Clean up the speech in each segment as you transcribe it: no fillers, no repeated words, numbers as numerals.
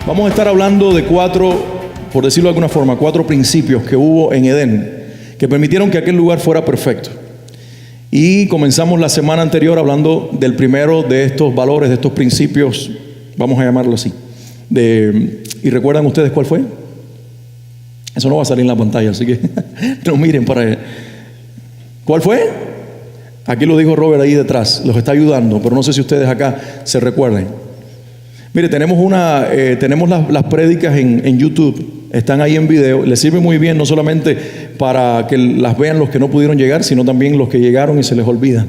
Vamos a estar hablando de cuatro, por decirlo de alguna forma, cuatro principios que hubo en Edén, que permitieron que aquel lugar fuera perfecto. Y comenzamos la semana anterior hablando del primero de estos valores, de estos principios, vamos a llamarlo así. ¿Y recuerdan ustedes cuál fue? Eso no va a salir en la pantalla, así que no miren para él. ¿Cuál fue? Aquí lo dijo Robert ahí detrás, los está ayudando, pero no sé si ustedes acá se recuerden. Mire, tenemos las prédicas en YouTube, están ahí en video, les sirve muy bien no solamente para que las vean los que no pudieron llegar, sino también los que llegaron y se les olvida.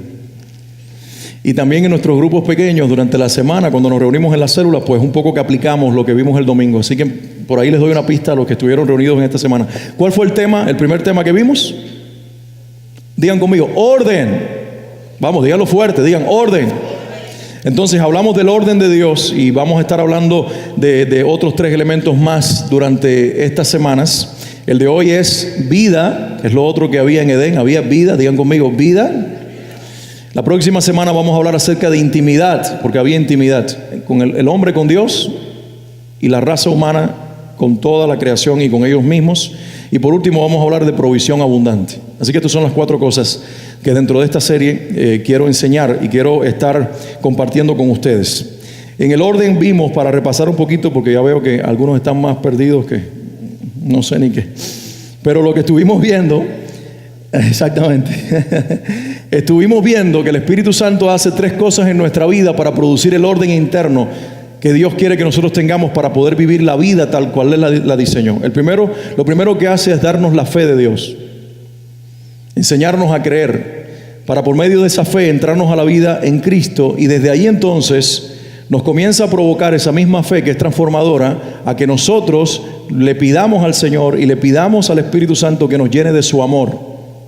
Y también en nuestros grupos pequeños durante la semana, cuando nos reunimos en las células, pues un poco que aplicamos lo que vimos el domingo. Así que por ahí les doy una pista a los que estuvieron reunidos en esta semana. ¿Cuál fue el tema, el primer tema que vimos? Digan conmigo, orden. Vamos, díganlo fuerte, digan orden. Entonces hablamos del orden de Dios y vamos a estar hablando de otros tres elementos más durante estas semanas. El de hoy es vida, que es lo otro que había en Edén, había vida, digan conmigo, vida. La próxima semana vamos a hablar acerca de intimidad, porque había intimidad con el hombre con Dios y la raza humana con toda la creación y con ellos mismos. Y por último vamos a hablar de provisión abundante. Así que estas son las cuatro cosas que dentro de esta serie quiero enseñar y quiero estar compartiendo con ustedes. En el orden vimos, para repasar un poquito, porque ya veo que algunos están más perdidos que no sé ni qué. Pero lo que estuvimos viendo, exactamente, estuvimos viendo que el Espíritu Santo hace tres cosas en nuestra vida para producir el orden interno que Dios quiere que nosotros tengamos para poder vivir la vida tal cual Él la diseñó. Lo primero que hace es darnos la fe de Dios, enseñarnos a creer, para por medio de esa fe entrarnos a la vida en Cristo, y desde ahí entonces nos comienza a provocar esa misma fe que es transformadora, a que nosotros le pidamos al Señor y le pidamos al Espíritu Santo que nos llene de su amor.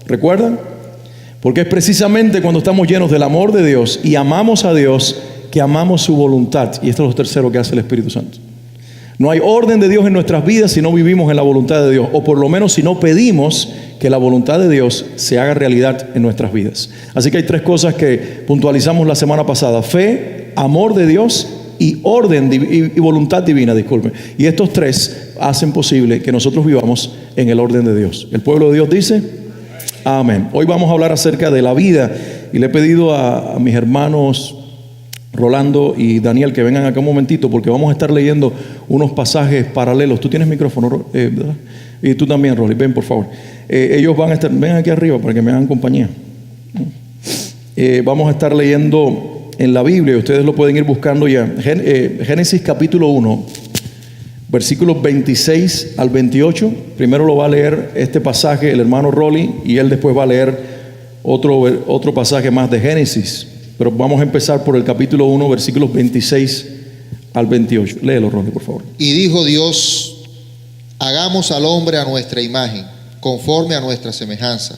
¿Recuerdan? Porque es precisamente cuando estamos llenos del amor de Dios y amamos a Dios que amamos su voluntad. Y esto es lo tercero que hace el Espíritu Santo. No hay orden de Dios en nuestras vidas si no vivimos en la voluntad de Dios, o por lo menos si no pedimos que la voluntad de Dios se haga realidad en nuestras vidas. Así que hay tres cosas que puntualizamos la semana pasada: fe, amor de Dios y orden y voluntad divina, disculpen. Y estos tres hacen posible que nosotros vivamos en el orden de Dios. El pueblo de Dios dice amén. Hoy vamos a hablar acerca de la vida, y le he pedido a mis hermanos Rolando y Daniel que vengan acá un momentito, porque vamos a estar leyendo unos pasajes paralelos. Tú tienes micrófono, ¿verdad? Y tú también, Rolly, ven por favor. Ellos van a estar, ven aquí arriba para que me hagan compañía. Vamos a estar leyendo en la Biblia, ustedes lo pueden ir buscando ya. Génesis capítulo 1, versículos 26 al 28. Primero lo va a leer este pasaje el hermano Rolly, y él después va a leer otro pasaje más de Génesis. Pero vamos a empezar por el capítulo 1, versículos 26 al 28. Léelo, Rolly, por favor. Y dijo Dios: hagamos al hombre a nuestra imagen, conforme a nuestra semejanza,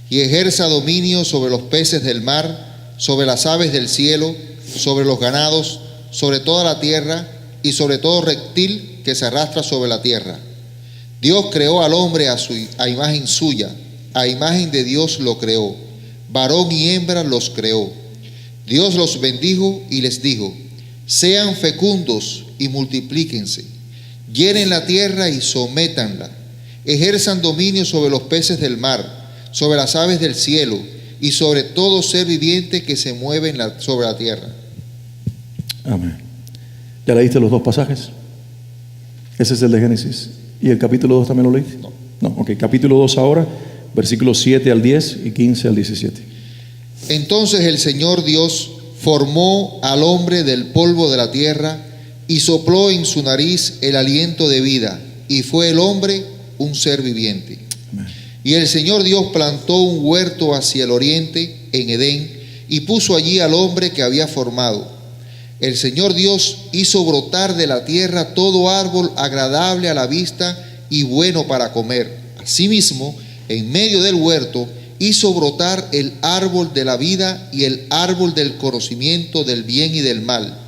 y ejerza dominio sobre los peces del mar, sobre las aves del cielo, sobre los ganados, sobre toda la tierra, y sobre todo reptil que se arrastra sobre la tierra. Dios creó al hombre a imagen suya, a imagen de Dios lo creó, varón y hembra los creó. Dios los bendijo y les dijo: sean fecundos y multiplíquense, llenen la tierra y sométanla, ejerzan dominio sobre los peces del mar, sobre las aves del cielo y sobre todo ser viviente que se mueve sobre la tierra. Amén. ¿Ya leíste los dos pasajes? Ese es el de Génesis. ¿Y el capítulo 2 también lo leíste? No, ok, capítulo 2 ahora, versículos 7 al 10 y 15 al 17. Entonces el Señor Dios formó al hombre del polvo de la tierra y sopló en su nariz el aliento de vida, y fue el hombre un ser viviente. Amén. Y el Señor Dios plantó un huerto hacia el oriente en Edén y puso allí al hombre que había formado. El Señor Dios hizo brotar de la tierra todo árbol agradable a la vista y bueno para comer. Asimismo, en medio del huerto hizo brotar el árbol de la vida y el árbol del conocimiento del bien y del mal.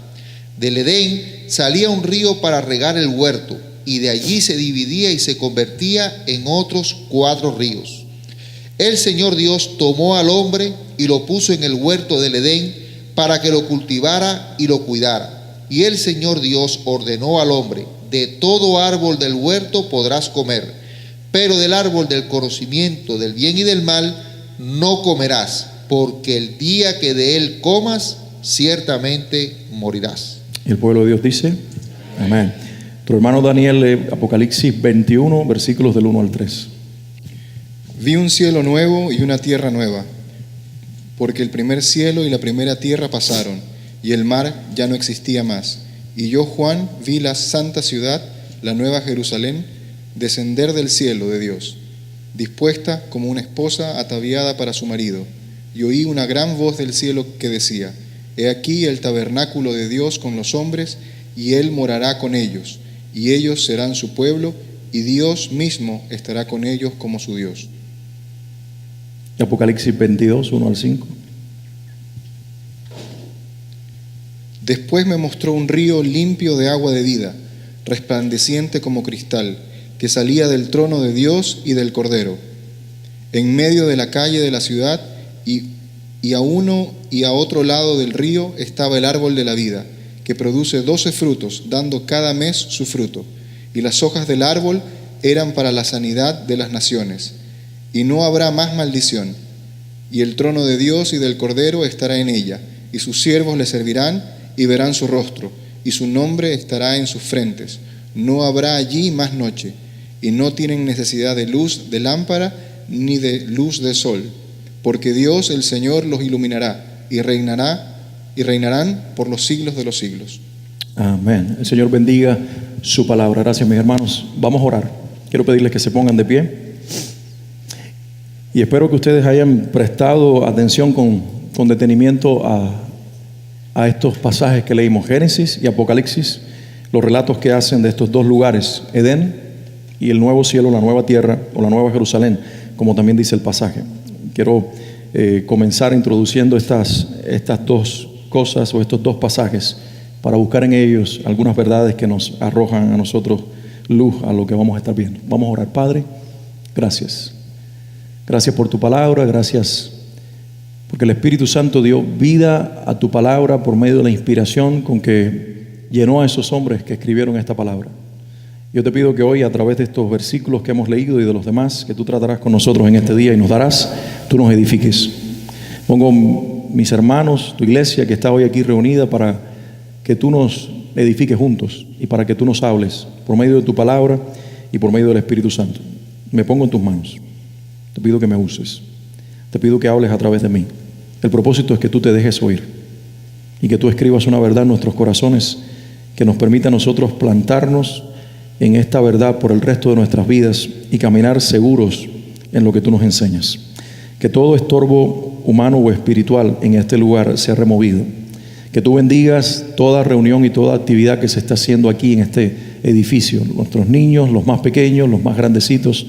Del Edén salía un río para regar el huerto, y de allí se dividía y se convertía en otros 4 ríos. El Señor Dios tomó al hombre y lo puso en el huerto del Edén para que lo cultivara y lo cuidara. Y el Señor Dios ordenó al hombre: de todo árbol del huerto podrás comer, pero del árbol del conocimiento del bien y del mal no comerás, porque el día que de él comas, ciertamente morirás. Y el pueblo de Dios dice, amén. Tu hermano Daniel lee Apocalipsis 21, versículos del 1 al 3. Vi un cielo nuevo y una tierra nueva, porque el primer cielo y la primera tierra pasaron, y el mar ya no existía más. Y yo, Juan, vi la santa ciudad, la nueva Jerusalén, descender del cielo de Dios, dispuesta como una esposa ataviada para su marido. Y oí una gran voz del cielo que decía: He aquí el tabernáculo de Dios con los hombres, y Él morará con ellos, y ellos serán su pueblo, y Dios mismo estará con ellos como su Dios. Apocalipsis 22, 1 al 5. Después me mostró un río limpio de agua de vida, resplandeciente como cristal, que salía del trono de Dios y del Cordero. En medio de la calle de la ciudad y a uno y a otro lado del río estaba el árbol de la vida, que produce 12 frutos, dando cada mes su fruto. Y las hojas del árbol eran para la sanidad de las naciones. Y no habrá más maldición. Y el trono de Dios y del Cordero estará en ella, y sus siervos le servirán y verán su rostro, y su nombre estará en sus frentes. No habrá allí más noche, y no tienen necesidad de luz de lámpara ni de luz de sol, porque Dios el Señor los iluminará y reinarán por los siglos de los siglos. Amén. El Señor bendiga su palabra. Gracias, mis hermanos. Vamos a orar. Quiero pedirles que se pongan de pie. Y espero que ustedes hayan prestado atención con detenimiento a estos pasajes que leímos, Génesis y Apocalipsis, los relatos que hacen de estos dos lugares, Edén y el nuevo cielo, la nueva tierra o la nueva Jerusalén, como también dice el pasaje. Quiero comenzar introduciendo estas dos cosas o estos dos pasajes para buscar en ellos algunas verdades que nos arrojan a nosotros luz a lo que vamos a estar viendo. Vamos a orar. Padre, gracias. Gracias por tu palabra, gracias porque el Espíritu Santo dio vida a tu palabra por medio de la inspiración con que llenó a esos hombres que escribieron esta palabra. Yo te pido que hoy, a través de estos versículos que hemos leído y de los demás que tú tratarás con nosotros en este día y nos darás, tú nos edifiques. Pongo mis hermanos, tu iglesia que está hoy aquí reunida, para que tú nos edifiques juntos y para que tú nos hables por medio de tu palabra y por medio del Espíritu Santo. Me pongo en tus manos. Te pido que me uses. Te pido que hables a través de mí. El propósito es que tú te dejes oír y que tú escribas una verdad en nuestros corazones que nos permita a nosotros plantarnos en esta verdad por el resto de nuestras vidas y caminar seguros en lo que tú nos enseñas. Que todo estorbo humano o espiritual en este lugar sea removido. Que tú bendigas toda reunión y toda actividad que se está haciendo aquí en este edificio. Nuestros niños, los más pequeños, los más grandecitos,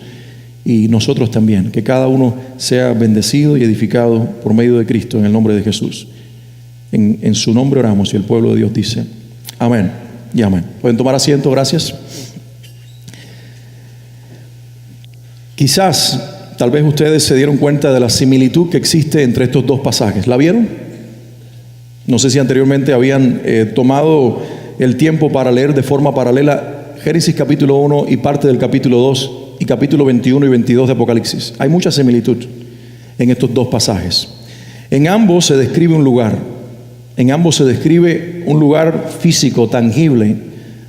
y nosotros también, que cada uno sea bendecido y edificado por medio de Cristo en el nombre de Jesús. En su nombre oramos y el pueblo de Dios dice amén y amén. Pueden tomar asiento, gracias. Quizás, tal vez ustedes se dieron cuenta de la similitud que existe entre estos dos pasajes. ¿La vieron? No sé si anteriormente habían tomado el tiempo para leer de forma paralela Génesis capítulo 1 y parte del capítulo 2 y capítulo 21 y 22 de Apocalipsis. Hay mucha similitud en estos dos pasajes. En ambos se describe un lugar. En ambos se describe un lugar físico, tangible,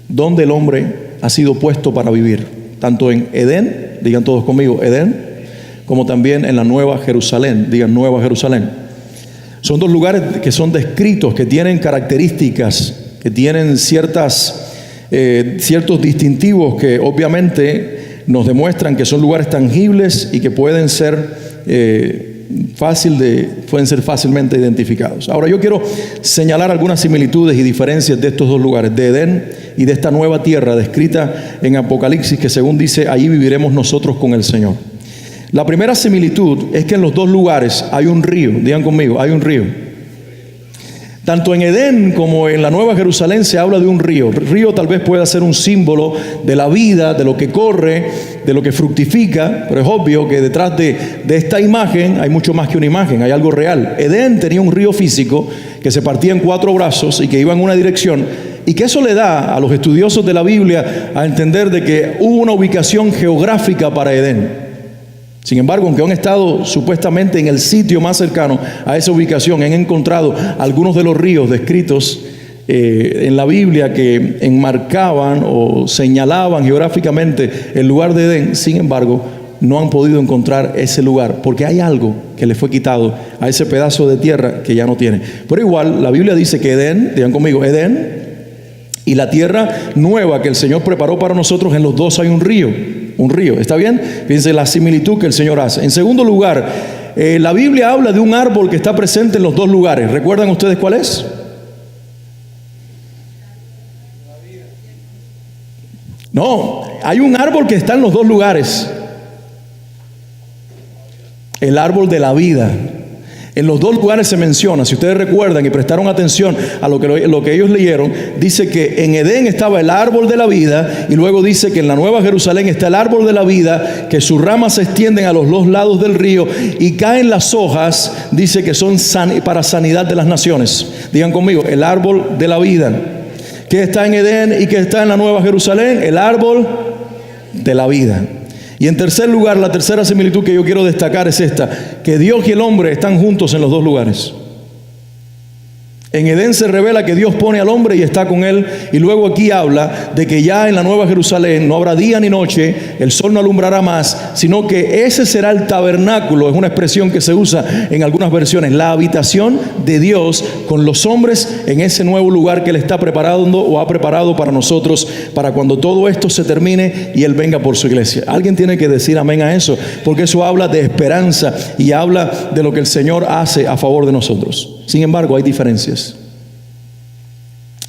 donde el hombre ha sido puesto para vivir. Tanto en Edén, digan todos conmigo, Edén, como también en la Nueva Jerusalén, digan Nueva Jerusalén. Son dos lugares que son descritos, que tienen características, que tienen ciertos distintivos que obviamente nos demuestran que son lugares tangibles y que pueden ser fácilmente identificados. Ahora yo quiero señalar algunas similitudes y diferencias de estos dos lugares, de Edén y de esta nueva tierra descrita en Apocalipsis, que según dice, allí viviremos nosotros con el Señor. La primera similitud es que en los dos lugares hay un río. Digan conmigo, hay un río. Tanto en Edén como en la Nueva Jerusalén se habla de un río. El río tal vez pueda ser un símbolo de la vida, de lo que corre, de lo que fructifica, pero es obvio que detrás de esta imagen hay mucho más que una imagen, hay algo real. Edén tenía un río físico que se partía en 4 brazos y que iba en una dirección, Y que eso le da a los estudiosos de la Biblia a entender de que hubo una ubicación geográfica para Edén. Sin embargo, aunque han estado supuestamente en el sitio más cercano a esa ubicación, han encontrado algunos de los ríos descritos en la Biblia que enmarcaban o señalaban geográficamente el lugar de Edén. Sin embargo, no han podido encontrar ese lugar porque hay algo que le fue quitado a ese pedazo de tierra que ya no tiene. Pero igual, la Biblia dice que Edén, digan conmigo, Edén y la tierra nueva que el Señor preparó para nosotros, en los dos hay un río, ¿está bien? Fíjense la similitud que el Señor hace. En segundo lugar, la Biblia habla de un árbol que está presente en los dos lugares. ¿Recuerdan ustedes cuál es? No, hay un árbol que está en los dos lugares. El árbol de la vida. En los dos lugares se menciona, si ustedes recuerdan y prestaron atención a lo que ellos leyeron, dice que en Edén estaba el árbol de la vida y luego dice que en la Nueva Jerusalén está el árbol de la vida, que sus ramas se extienden a los dos lados del río y caen las hojas, dice que son para sanidad de las naciones. Digan conmigo, el árbol de la vida. ¿Qué está en Edén y qué está en la Nueva Jerusalén? El árbol de la vida. Y en tercer lugar, la tercera similitud que yo quiero destacar es esta, que Dios y el hombre están juntos en los dos lugares. En Edén se revela que Dios pone al hombre y está con él, y luego aquí habla de que ya en la Nueva Jerusalén no habrá día ni noche, el sol no alumbrará más, sino que ese será el tabernáculo, es una expresión que se usa en algunas versiones, la habitación de Dios con los hombres en ese nuevo lugar que Él está preparando o ha preparado para nosotros, para cuando todo esto se termine y Él venga por su iglesia. Alguien tiene que decir amén a eso, porque eso habla de esperanza y habla de lo que el Señor hace a favor de nosotros. Sin embargo, hay diferencias.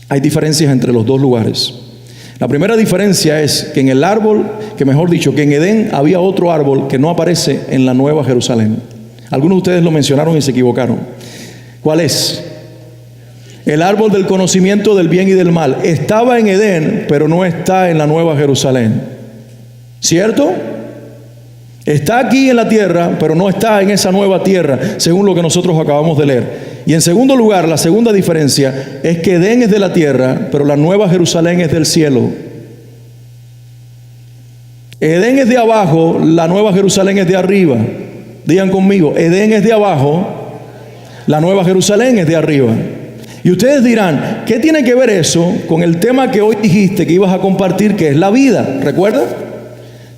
Hay diferencias entre los dos lugares. La primera diferencia es que en el árbol, que mejor dicho, que en Edén había otro árbol que no aparece en la Nueva Jerusalén. Algunos de ustedes lo mencionaron y se equivocaron. ¿Cuál es? El árbol del conocimiento del bien y del mal. Estaba en Edén, pero no está en la Nueva Jerusalén. ¿Cierto? Está aquí en la tierra, pero no está en esa nueva tierra, según lo que nosotros acabamos de leer. Y en segundo lugar, la segunda diferencia es que Edén es de la tierra, pero la Nueva Jerusalén es del cielo. Edén es de abajo, la Nueva Jerusalén es de arriba. Digan conmigo, Edén es de abajo, la Nueva Jerusalén es de arriba. Y ustedes dirán, ¿qué tiene que ver eso con el tema que hoy dijiste que ibas a compartir, que es la vida? ¿Recuerda?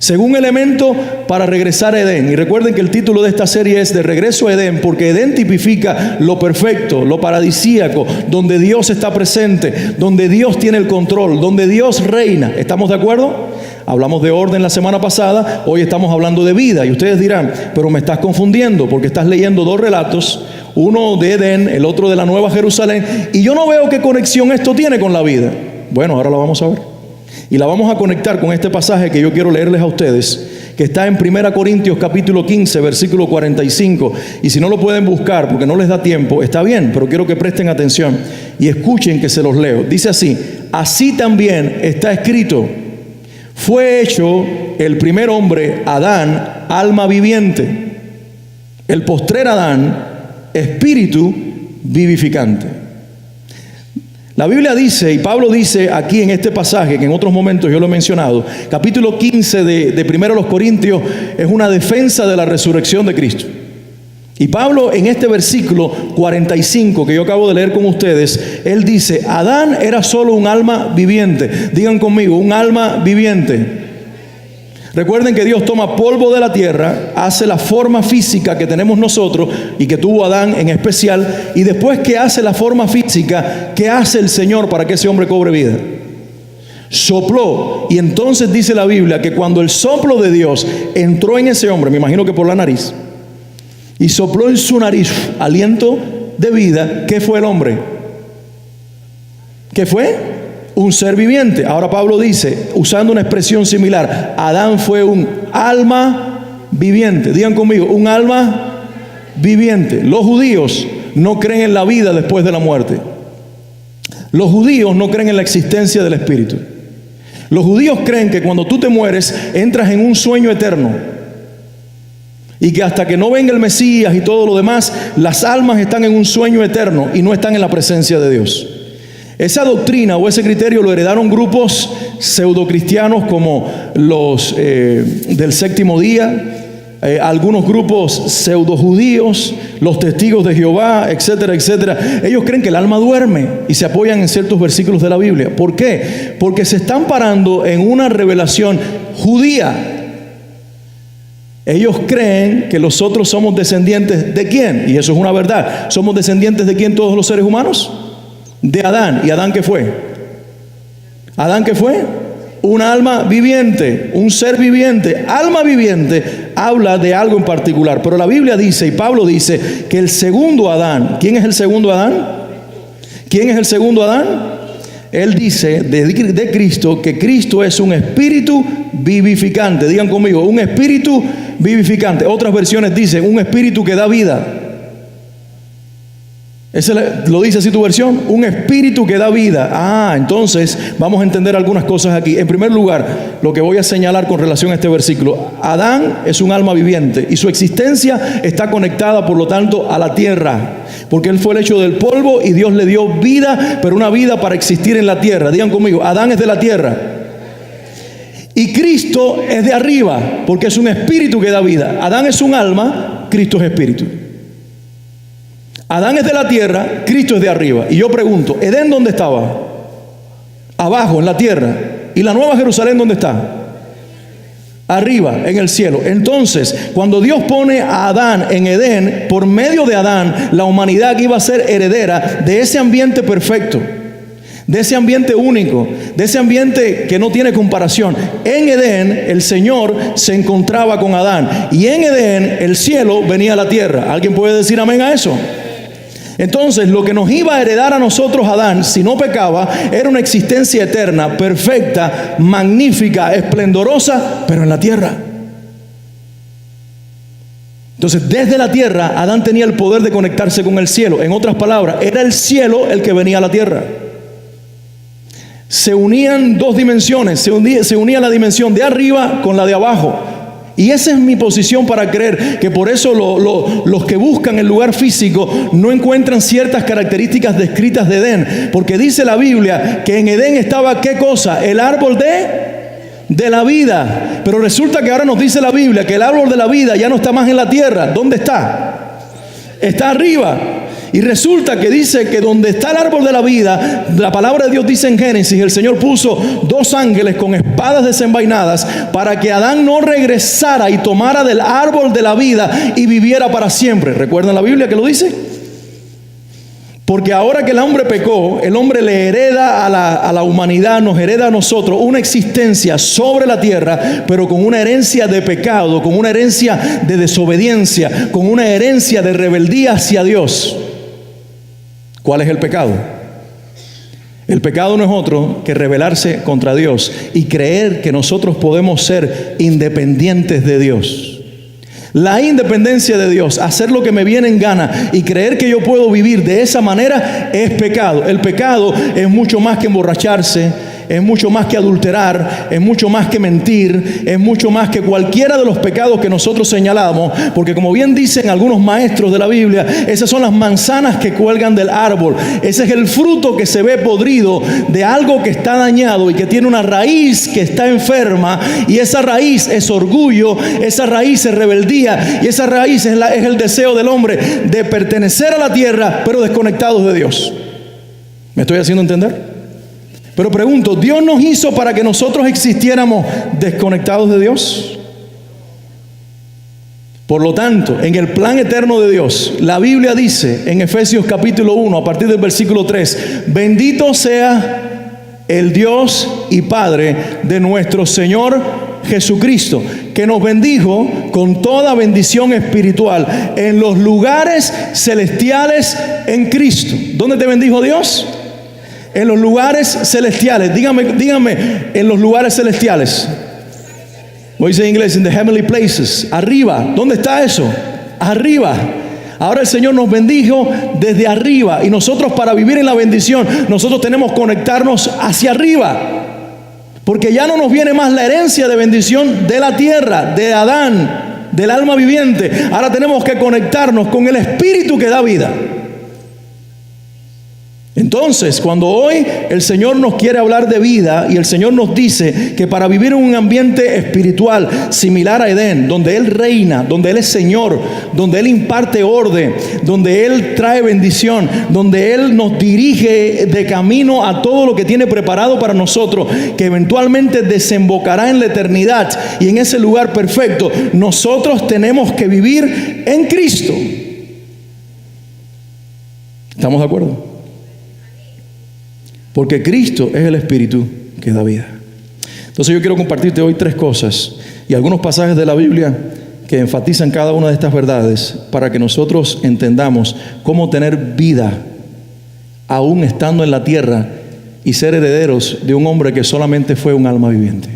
Según elemento para regresar a Edén. Y recuerden que el título de esta serie es De regreso a Edén, porque Edén tipifica lo perfecto, lo paradisíaco, donde Dios está presente, donde Dios tiene el control, donde Dios reina. ¿Estamos de acuerdo? Hablamos de orden la semana pasada, hoy estamos hablando de vida. Y ustedes dirán, pero me estás confundiendo porque estás leyendo dos relatos, uno de Edén, el otro de la Nueva Jerusalén, y yo no veo qué conexión esto tiene con la vida. Bueno, ahora la vamos a ver. Y la vamos a conectar con este pasaje que yo quiero leerles a ustedes, que está en 1 Corintios capítulo 15, versículo 45. Y si no lo pueden buscar porque no les da tiempo, está bien, pero quiero que presten atención y escuchen que se los leo. Dice así: así también está escrito, fue hecho el primer hombre, Adán, alma viviente, el postrer Adán, espíritu vivificante. La Biblia dice, y Pablo dice aquí en este pasaje, que en otros momentos yo lo he mencionado, capítulo 15 de 1 Corintios, es una defensa de la resurrección de Cristo. Y Pablo en este versículo 45 que yo acabo de leer con ustedes, él dice, Adán era solo un alma viviente. Digan conmigo, un alma viviente. Recuerden que Dios toma polvo de la tierra, hace la forma física que tenemos nosotros y que tuvo Adán en especial, y después que hace la forma física, ¿qué hace el Señor para que ese hombre cobre vida? Sopló. Y entonces dice la Biblia que cuando el soplo de Dios entró en ese hombre, me imagino que por la nariz, y sopló en su nariz aliento de vida, ¿qué fue el hombre? ¿Qué fue? Un ser viviente. Ahora Pablo dice, usando una expresión similar, Adán fue un alma viviente. Digan conmigo, un alma viviente. Los judíos no creen en la vida después de la muerte. Los judíos no creen en la existencia del espíritu. Los judíos creen que cuando tú te mueres, entras en un sueño eterno. Y que hasta que no venga el Mesías y todo lo demás, las almas están en un sueño eterno y no están en la presencia de Dios. Esa doctrina o ese criterio lo heredaron grupos pseudocristianos como los del séptimo día, algunos grupos pseudojudíos, los testigos de Jehová, etcétera, etcétera. Ellos creen que el alma duerme y se apoyan en ciertos versículos de la Biblia. ¿Por qué? Porque se están parando en una revelación judía. Ellos creen que nosotros somos descendientes ¿de quién? Y eso es una verdad. ¿Somos descendientes de quién todos los seres humanos? De Adán. ¿Y Adán qué fue? ¿Adán qué fue? Una alma viviente, un ser viviente. Alma viviente habla de algo en particular, pero la Biblia dice, y Pablo dice, que el segundo Adán, ¿quién es el segundo Adán? ¿Quién es el segundo Adán? Él dice de Cristo que Cristo es un espíritu vivificante. Digan conmigo, un espíritu vivificante. Otras versiones dicen un espíritu que da vida. ¿Lo dice así tu versión? Un espíritu que da vida. Entonces vamos a entender algunas cosas aquí. En primer lugar, lo que voy a señalar con relación a este versículo: Adán es un alma viviente y su existencia está conectada, por lo tanto, a la tierra, porque él fue el hecho del polvo y Dios le dio vida, pero una vida para existir en la tierra. Digan conmigo, Adán es de la tierra y Cristo es de arriba, porque es un espíritu que da vida. Adán es un alma, Cristo es espíritu. Adán es de la tierra, Cristo es de arriba. Y yo pregunto, ¿Edén dónde estaba? Abajo, en la tierra. ¿Y la Nueva Jerusalén dónde está? Arriba, en el cielo. Entonces, cuando Dios pone a Adán en Edén, por medio de Adán, la humanidad iba a ser heredera de ese ambiente perfecto, de ese ambiente único, de ese ambiente que no tiene comparación. En Edén, el Señor se encontraba con Adán, y en Edén, el cielo venía a la tierra. ¿Alguien puede decir amén a eso? Entonces, lo que nos iba a heredar a nosotros Adán, si no pecaba, era una existencia eterna, perfecta, magnífica, esplendorosa, pero en la tierra. Entonces, desde la tierra, Adán tenía el poder de conectarse con el cielo. En otras palabras, era el cielo el que venía a la tierra. Se unían dos dimensiones, se unía la dimensión de arriba con la de abajo. Y esa es mi posición para creer que por eso los que buscan el lugar físico no encuentran ciertas características descritas de Edén, porque dice la Biblia que en Edén estaba ¿qué cosa? El árbol de la vida. Pero resulta que ahora nos dice la Biblia que el árbol de la vida ya no está más en la tierra. ¿Dónde está? Está arriba. Y resulta que dice que donde está el árbol de la vida, la palabra de Dios dice en Génesis, el Señor puso dos ángeles con espadas desenvainadas para que Adán no regresara y tomara del árbol de la vida y viviera para siempre. ¿Recuerdan la Biblia que lo dice? Porque ahora que el hombre pecó, el hombre le hereda a la humanidad, nos hereda a nosotros una existencia sobre la tierra, pero con una herencia de pecado, con una herencia de desobediencia, con una herencia de rebeldía hacia Dios. ¿Cuál es el pecado? El pecado no es otro que rebelarse contra Dios y creer que nosotros podemos ser independientes de Dios. La independencia de Dios, hacer lo que me viene en gana y creer que yo puedo vivir de esa manera, es pecado. El pecado es mucho más que emborracharse, es mucho más que adulterar, es mucho más que mentir, es mucho más que cualquiera de los pecados que nosotros señalamos, porque como bien dicen algunos maestros de la Biblia, esas son las manzanas que cuelgan del árbol. Ese es el fruto que se ve podrido de algo que está dañado y que tiene una raíz que está enferma, y esa raíz es orgullo, esa raíz es rebeldía, y esa raíz es el deseo del hombre de pertenecer a la tierra, pero desconectados de Dios. ¿Me estoy haciendo entender? Pero pregunto, ¿Dios nos hizo para que nosotros existiéramos desconectados de Dios? Por lo tanto, en el plan eterno de Dios, la Biblia dice en Efesios capítulo 1, a partir del versículo 3, bendito sea el Dios y Padre de nuestro Señor Jesucristo, que nos bendijo con toda bendición espiritual en los lugares celestiales en Cristo. ¿Dónde te bendijo Dios? En los lugares celestiales. Dígame, en los lugares celestiales. Voy a decir en inglés, in the heavenly places. Arriba. ¿Dónde está eso? Arriba. Ahora el Señor nos bendijo desde arriba, y nosotros, para vivir en la bendición, nosotros tenemos que conectarnos hacia arriba, porque ya no nos viene más la herencia de bendición de la tierra, de Adán, del alma viviente. Ahora tenemos que conectarnos con el Espíritu que da vida. Entonces, cuando hoy el Señor nos quiere hablar de vida y el Señor nos dice que para vivir en un ambiente espiritual similar a Edén, donde Él reina, donde Él es Señor, donde Él imparte orden, donde Él trae bendición, donde Él nos dirige de camino a todo lo que tiene preparado para nosotros, que eventualmente desembocará en la eternidad y en ese lugar perfecto, nosotros tenemos que vivir en Cristo. ¿Estamos de acuerdo? Porque Cristo es el Espíritu que da vida. Entonces yo quiero compartirte hoy 3 cosas y algunos pasajes de la Biblia que enfatizan cada una de estas verdades para que nosotros entendamos cómo tener vida aún estando en la tierra y ser herederos de un hombre que solamente fue un alma viviente.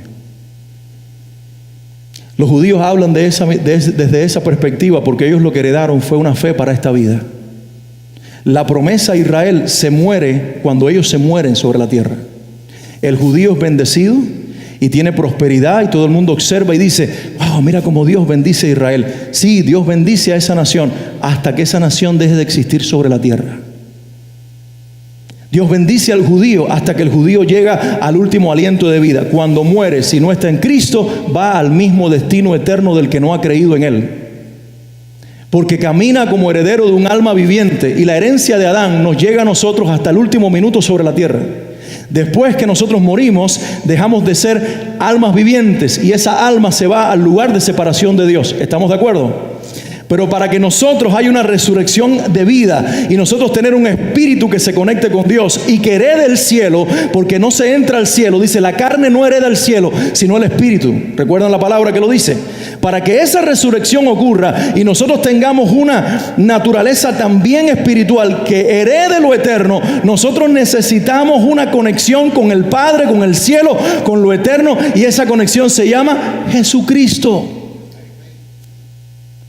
Los judíos hablan desde esa perspectiva porque ellos lo que heredaron fue una fe para esta vida. La promesa a Israel se muere cuando ellos se mueren sobre la tierra. El judío es bendecido y tiene prosperidad y todo el mundo observa y dice: wow, mira cómo Dios bendice a Israel. Sí, Dios bendice a esa nación hasta que esa nación deje de existir sobre la tierra. Dios bendice al judío hasta que el judío llega al último aliento de vida. Cuando muere, si no está en Cristo, va al mismo destino eterno del que no ha creído en Él. Porque camina como heredero de un alma viviente y la herencia de Adán nos llega a nosotros hasta el último minuto sobre la tierra. Después que nosotros morimos, dejamos de ser almas vivientes y esa alma se va al lugar de separación de Dios. ¿Estamos de acuerdo? Pero para que nosotros haya una resurrección de vida y nosotros tener un espíritu que se conecte con Dios y que herede el cielo, porque no se entra al cielo, dice, la carne no hereda el cielo, sino el espíritu. ¿Recuerdan la palabra que lo dice? Para que esa resurrección ocurra y nosotros tengamos una naturaleza también espiritual que herede lo eterno, nosotros necesitamos una conexión con el Padre, con el cielo, con lo eterno, y esa conexión se llama Jesucristo.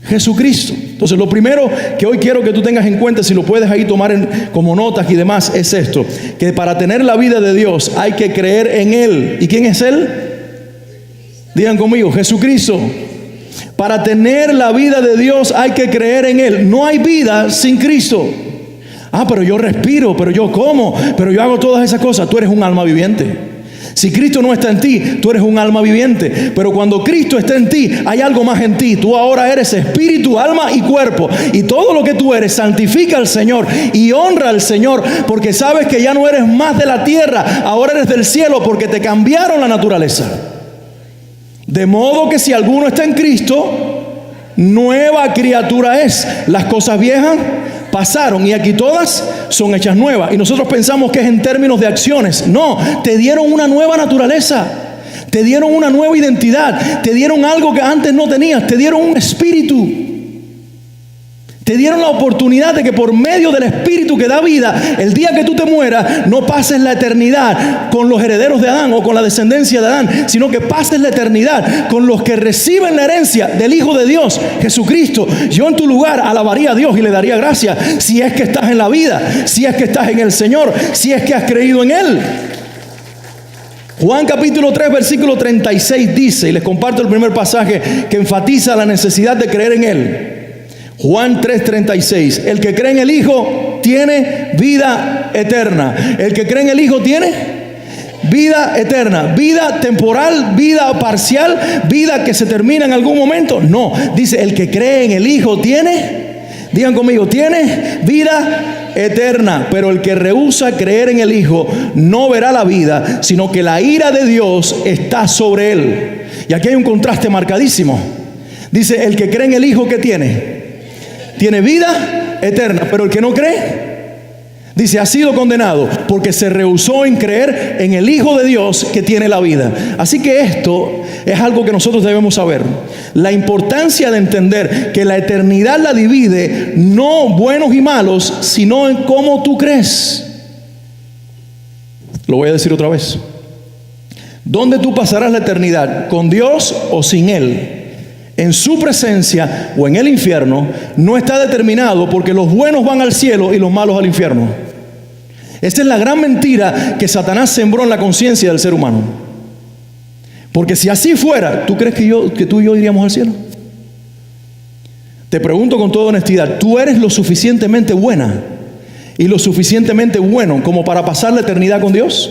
Jesucristo. Entonces lo primero que hoy quiero que tú tengas en cuenta, si lo puedes ahí tomar como notas y demás, es esto: que para tener la vida de Dios hay que creer en Él. ¿Y quién es Él? Digan conmigo: Jesucristo. Para tener la vida de Dios hay que creer en Él. No hay vida sin Cristo. Pero yo respiro, pero yo como, pero yo hago todas esas cosas. Tú eres un alma viviente. Si Cristo no está en ti, tú eres un alma viviente. Pero cuando Cristo está en ti, hay algo más en ti. Tú ahora eres espíritu, alma y cuerpo. Y todo lo que tú eres, santifica al Señor y honra al Señor, porque sabes que ya no eres más de la tierra, ahora eres del cielo, porque te cambiaron la naturaleza. De modo que si alguno está en Cristo, nueva criatura es. Las cosas viejas pasaron y aquí todas son hechas nuevas. Y nosotros pensamos que es en términos de acciones. No, te dieron una nueva naturaleza, te dieron una nueva identidad, te dieron algo que antes no tenías, te dieron un espíritu, te dieron la oportunidad de que por medio del espíritu que da vida, el día que tú te mueras, no pases la eternidad con los herederos de Adán o con la descendencia de Adán, sino que pases la eternidad con los que reciben la herencia del Hijo de Dios, Jesucristo. Yo en tu lugar alabaría a Dios y le daría gracias si es que estás en la vida, si es que estás en el Señor, si es que has creído en Él. Juan capítulo 3 versículo 36 dice, y les comparto el primer pasaje que enfatiza la necesidad de creer en Él. Juan 3:36: el que cree en el Hijo tiene vida eterna. El que cree en el Hijo tiene vida eterna. Vida temporal, vida parcial, vida que se termina en algún momento. No, dice el que cree en el Hijo tiene, digan conmigo, tiene vida eterna. Pero el que rehúsa creer en el Hijo no verá la vida, sino que la ira de Dios está sobre él. Y aquí hay un contraste marcadísimo. Dice el que cree en el Hijo, ¿qué tiene? Tiene vida eterna. Pero el que no cree, dice, ha sido condenado porque se rehusó en creer en el Hijo de Dios que tiene la vida. Así que esto es algo que nosotros debemos saber. La importancia de entender que la eternidad la divide no buenos y malos, sino en cómo tú crees. Lo voy a decir otra vez. ¿Dónde tú pasarás la eternidad? ¿Con Dios o sin Él? En su presencia o en el infierno no está determinado, porque los buenos van al cielo y los malos al infierno. Esta es la gran mentira que Satanás sembró en la conciencia del ser humano. Porque si así fuera, ¿tú crees que tú y yo iríamos al cielo? Te pregunto con toda honestidad, ¿tú eres lo suficientemente buena y lo suficientemente bueno como para pasar la eternidad con Dios?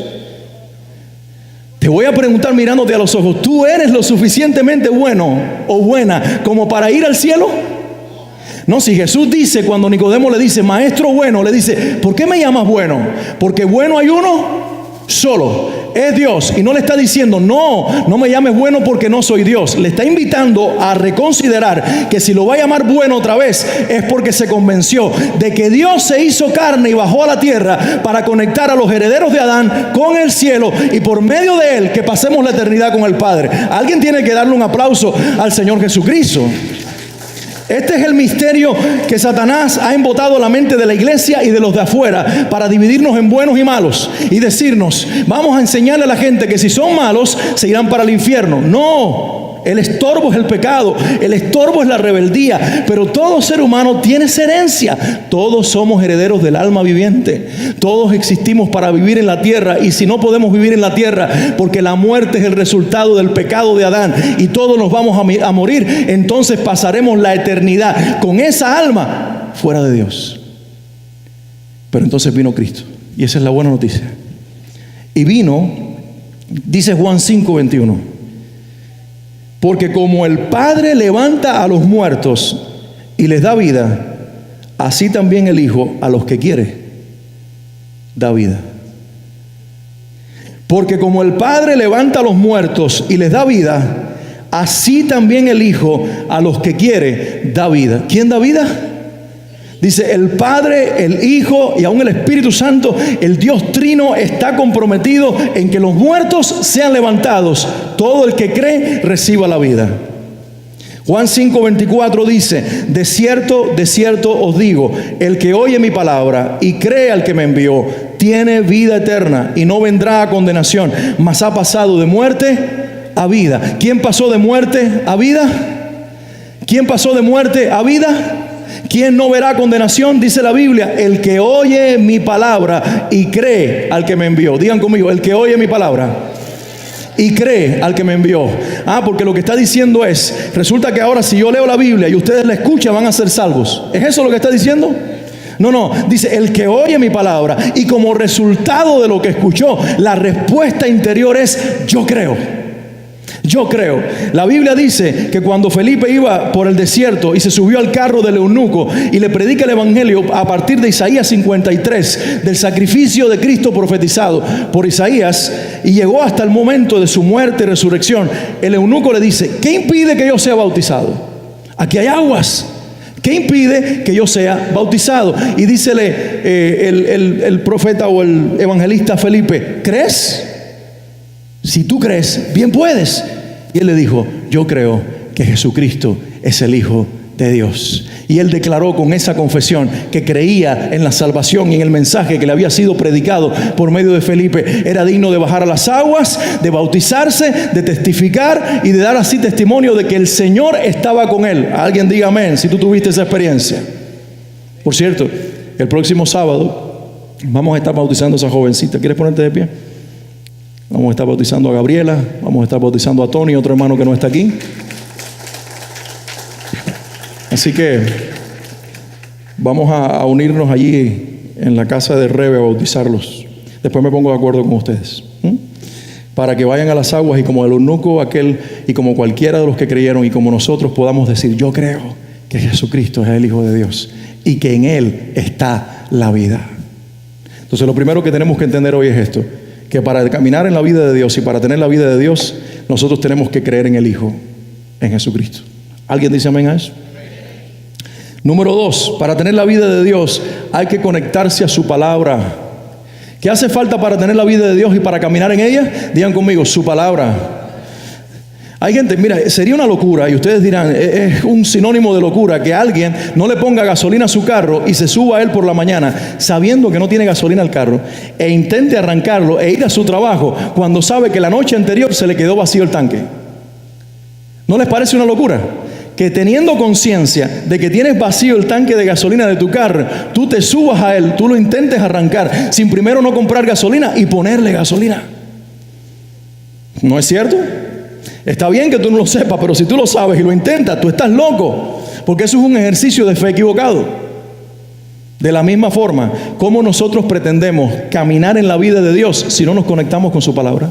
Te voy a preguntar mirándote a los ojos, ¿tú eres lo suficientemente bueno o buena como para ir al cielo? No, si Jesús dice, cuando Nicodemo le dice, maestro bueno, le dice, ¿por qué me llamas bueno? Porque bueno hay uno solo, es Dios. Y no le está diciendo, no me llames bueno porque no soy Dios. Le está invitando a reconsiderar que si lo va a llamar bueno otra vez, es porque se convenció de que Dios se hizo carne y bajó a la tierra para conectar a los herederos de Adán con el cielo, y por medio de él que pasemos la eternidad con el Padre. Alguien tiene que darle un aplauso al Señor Jesucristo. Este es el misterio que Satanás ha embotado la mente de la iglesia y de los de afuera para dividirnos en buenos y malos y decirnos, vamos a enseñarle a la gente que si son malos se irán para el infierno. No, el estorbo es el pecado, el estorbo es la rebeldía, pero todo ser humano tiene esa herencia. Todos somos herederos del alma viviente, todos existimos para vivir en la tierra, y si no podemos vivir en la tierra porque la muerte es el resultado del pecado de Adán y todos nos vamos a morir, entonces pasaremos la eternidad con esa alma fuera de Dios. Pero entonces vino Cristo, y esa es la buena noticia. Y vino, dice Juan 5:21, porque como el Padre levanta a los muertos y les da vida, así también el Hijo a los que quiere da vida. Porque como el Padre levanta a los muertos y les da vida, así también el Hijo a los que quiere da vida. ¿Quién da vida? Dice el Padre, el Hijo y aún el Espíritu Santo. El Dios Trino está comprometido en que los muertos sean levantados. Todo el que cree reciba la vida. Juan 5:24 dice, de cierto os digo, el que oye mi palabra y cree al que me envió, tiene vida eterna y no vendrá a condenación, mas ha pasado de muerte a vida. ¿Quién pasó de muerte a vida? ¿Quién pasó de muerte a vida? ¿Quién no verá condenación? Dice la Biblia, el que oye mi palabra y cree al que me envió. Digan conmigo, el que oye mi palabra y cree al que me envió. Porque lo que está diciendo es, resulta que ahora si yo leo la Biblia y ustedes la escuchan, van a ser salvos. ¿Es eso lo que está diciendo? No, dice el que oye mi palabra, y como resultado de lo que escuchó, la respuesta interior es, yo creo. Yo creo. La Biblia dice que cuando Felipe iba por el desierto y se subió al carro del eunuco y le predica el evangelio a partir de Isaías 53, del sacrificio de Cristo profetizado por Isaías, y llegó hasta el momento de su muerte y resurrección, el eunuco le dice, ¿qué impide que yo sea bautizado? Aquí hay aguas. ¿Qué impide que yo sea bautizado? Y dícele el profeta o el evangelista Felipe, ¿crees? Si tú crees, bien puedes. Y él le dijo, yo creo que Jesucristo es el Hijo de Dios. Y él declaró con esa confesión que creía en la salvación y en el mensaje que le había sido predicado por medio de Felipe. Era digno de bajar a las aguas, de bautizarse, de testificar y de dar así testimonio de que el Señor estaba con él. Alguien diga amén si tú tuviste esa experiencia. Por cierto, el próximo sábado vamos a estar bautizando a esa jovencita. ¿Quieres ponerte de pie? Vamos a estar bautizando a Gabriela, vamos a estar bautizando a Tony, otro hermano que no está aquí. Así que vamos a unirnos allí en la casa de Rebe a bautizarlos. Después me pongo de acuerdo con ustedes, para que vayan a las aguas y como el eunuco aquel y como cualquiera de los que creyeron y como nosotros podamos decir, yo creo que Jesucristo es el Hijo de Dios y que en Él está la vida. Entonces lo primero que tenemos que entender hoy es esto, que para caminar en la vida de Dios y para tener la vida de Dios, nosotros tenemos que creer en el Hijo, en Jesucristo. ¿Alguien dice amén a eso? Número 2, para tener la vida de Dios hay que conectarse a su palabra. ¿Qué hace falta para tener la vida de Dios y para caminar en ella? Digan conmigo, su palabra. Hay gente, mira, sería una locura, y ustedes dirán, es un sinónimo de locura que alguien no le ponga gasolina a su carro y se suba a él por la mañana sabiendo que no tiene gasolina al carro e intente arrancarlo e ir a su trabajo cuando sabe que la noche anterior se le quedó vacío el tanque. ¿No les parece una locura? Que teniendo conciencia de que tienes vacío el tanque de gasolina de tu carro, tú te subas a él, tú lo intentes arrancar sin primero no comprar gasolina y ponerle gasolina. ¿No es cierto? Está bien que tú no lo sepas, pero si tú lo sabes y lo intentas, tú estás loco, porque eso es un ejercicio de fe equivocado. De la misma forma, ¿cómo nosotros pretendemos caminar en la vida de Dios si no nos conectamos con su palabra?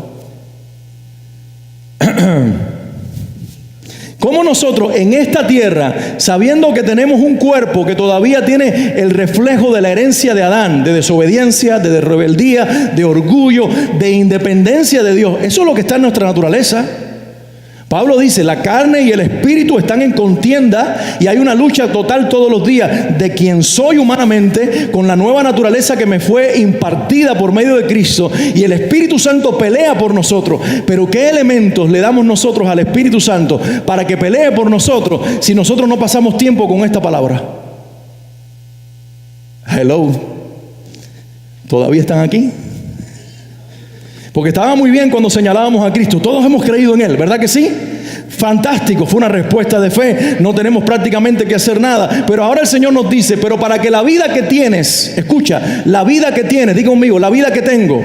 ¿Cómo nosotros en esta tierra, sabiendo que tenemos un cuerpo que todavía tiene el reflejo de la herencia de Adán, de desobediencia, de rebeldía, de orgullo, de independencia de Dios? Eso es lo que está en nuestra naturaleza. Pablo dice, la carne y el espíritu están en contienda y hay una lucha total todos los días de quien soy humanamente con la nueva naturaleza que me fue impartida por medio de Cristo, y el Espíritu Santo pelea por nosotros. Pero ¿qué elementos le damos nosotros al Espíritu Santo para que pelee por nosotros si nosotros no pasamos tiempo con esta palabra? Hello, ¿todavía están aquí? Porque estaba muy bien cuando señalábamos a Cristo. Todos hemos creído en Él, ¿verdad que sí? Fantástico, fue una respuesta de fe. No tenemos prácticamente que hacer nada. Pero ahora el Señor nos dice, pero para que la vida que tienes, escucha, la vida que tienes, diga conmigo, la vida que tengo,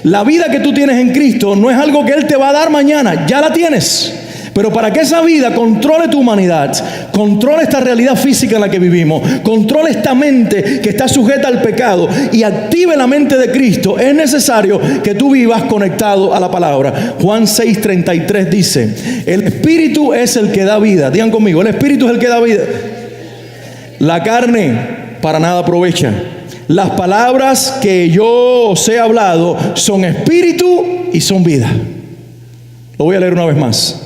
la vida que tú tienes en Cristo no es algo que Él te va a dar mañana, ya la tienes. Pero para que esa vida controle tu humanidad, controle esta realidad física en la que vivimos, controle esta mente que está sujeta al pecado y active la mente de Cristo, es necesario que tú vivas conectado a la palabra. Juan 6:33 dice, el Espíritu es el que da vida. Digan conmigo, el Espíritu es el que da vida. La carne para nada aprovecha. Las palabras que yo os he hablado son espíritu y son vida. Lo voy a leer una vez más.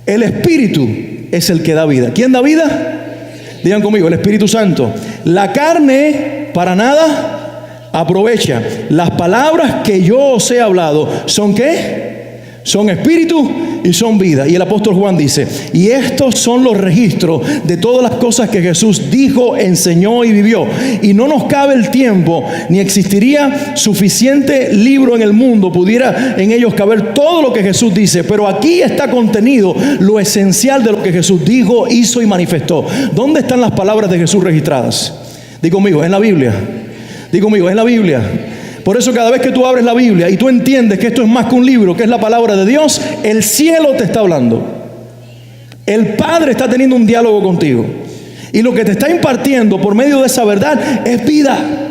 El Espíritu es el que da vida. ¿Quién da vida? Digan conmigo, el Espíritu Santo. La carne para nada aprovecha. Las palabras que yo os he hablado son ¿qué? Son espíritu y son vida. Y el apóstol Juan dice, y estos son los registros de todas las cosas que Jesús dijo, enseñó y vivió. Y no nos cabe el tiempo, ni existiría suficiente libro en el mundo, pudiera en ellos caber todo lo que Jesús dice. Pero aquí está contenido lo esencial de lo que Jesús dijo, hizo y manifestó. ¿Dónde están las palabras de Jesús registradas? Digo conmigo, en la Biblia. Digo conmigo, en la Biblia. Por eso cada vez que tú abres la Biblia y tú entiendes que esto es más que un libro, que es la palabra de Dios, el cielo te está hablando. El Padre está teniendo un diálogo contigo. Y lo que te está impartiendo por medio de esa verdad es vida.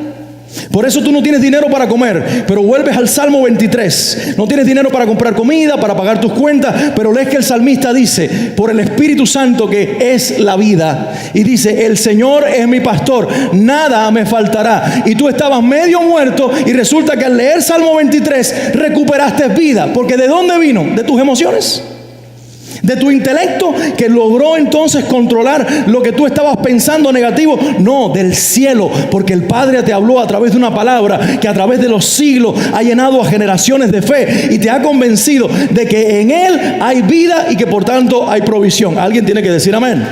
Por eso tú no tienes dinero para comer, pero vuelves al Salmo 23. No tienes dinero para comprar comida, para pagar tus cuentas, pero lees que el salmista dice, por el Espíritu Santo que es la vida. Y dice, el Señor es mi pastor, nada me faltará. Y tú estabas medio muerto y resulta que al leer Salmo 23 recuperaste vida. Porque ¿de dónde vino? De tus emociones. De tu intelecto que logró entonces controlar lo que tú estabas pensando negativo. No, del cielo, porque el Padre te habló a través de una palabra que a través de los siglos ha llenado a generaciones de fe y te ha convencido de que en Él hay vida y que por tanto hay provisión. Alguien tiene que decir amén.